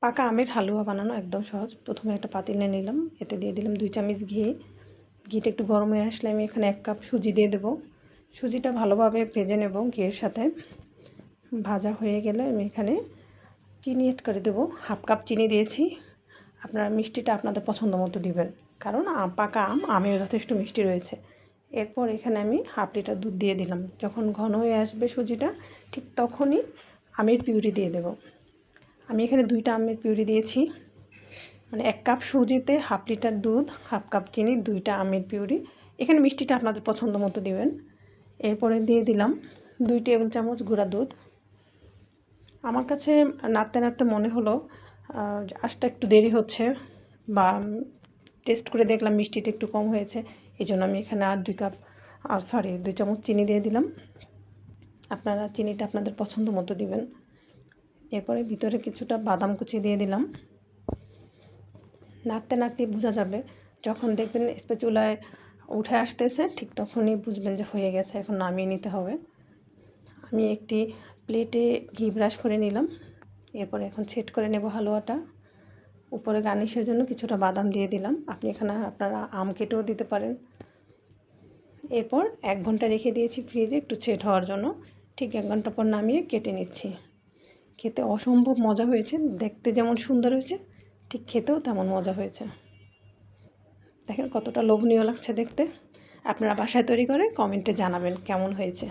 পাকা আমের হালুয়া বানানো একদম সহজ। প্রথমে একটা পাতিলে নিলাম, এতে দিয়ে দিলাম 2 চামচ ঘি। ঘিটা একটু গরম হয়ে আসলে আমি এখানে 1 কাপ সুজি দিয়ে দেবো। সুজিটা ভালোভাবে ভেজে নেব ঘিয়ের সাথে। ভাজা হয়ে গেলে আমি এখানে চিনি অ্যাড করে দেবো। 1/2 কাপ চিনি দিয়েছি। আপনারা মিষ্টিটা আপনাদের পছন্দ মতো দিবেন, কারণ পাকা আমেও যথেষ্ট মিষ্টি রয়েছে। এরপর এখানে আমি 1/2 লিটার দুধ দিয়ে দিলাম। যখন ঘন হয়ে আসবে সুজিটা, ঠিক তখনই আমের পিউরি দিয়ে দেব। আমি এখানে 2টা আমের পিউরি দিয়েছি, মানে 1 কাপ সুজিতে 1/2 লিটার দুধ, 1/2 কাপ চিনি, 2টা আমের পিউরি। এখানে মিষ্টিটা আপনাদের পছন্দ মতো দিবেন। এরপরে দিয়ে দিলাম 2 টেবিল চামচ গুঁড়া দুধ। আমার কাছে নাড়তে নাড়তে মনে হলো আঁচটা একটু দেরি হচ্ছে, বা টেস্ট করে দেখলাম মিষ্টিটা একটু কম হয়েছে। এই জন্য আমি এখানে আর 2 চামচ চিনি দিয়ে দিলাম। আপনারা চিনিটা আপনাদের পছন্দ মতো দিবেন। এরপরে ভিতরে কিছুটা বাদাম কুচি দিয়ে দিলাম। নাড়তে নাড়তেই বোঝা যাবে, যখন দেখবেন স্প্যাচুলায় উঠে আসতেছে ঠিক তখনই বুঝবেন যে হয়ে গেছে, এখন নামিয়ে নিতে হবে। আমি একটি প্লেটে ঘি ব্রাশ করে নিলাম। এরপরে এখন সেট করে নেব হালুয়াটা। উপরে গার্নিশের জন্য কিছুটা বাদাম দিয়ে দিলাম। আপনি এখানে আপনারা আম কেটেও দিতে পারেন। এরপর 1 ঘন্টা রেখে দিয়েছি ফ্রিজে একটু সেট হওয়ার জন্য। ঠিক 1 ঘন্টা পর নামিয়ে কেটে নিচ্ছি। খেতে অসম্ভব মজা হয়েছে। দেখতে যেমন সুন্দর হয়েছে, ঠিক খেতেও তেমন মজা হয়েছে। দেখেন কতটা লোভনীয় লাগছে দেখতে। আপনারা বাসায় তৈরি করে কমেন্টে জানাবেন কেমন হয়েছে।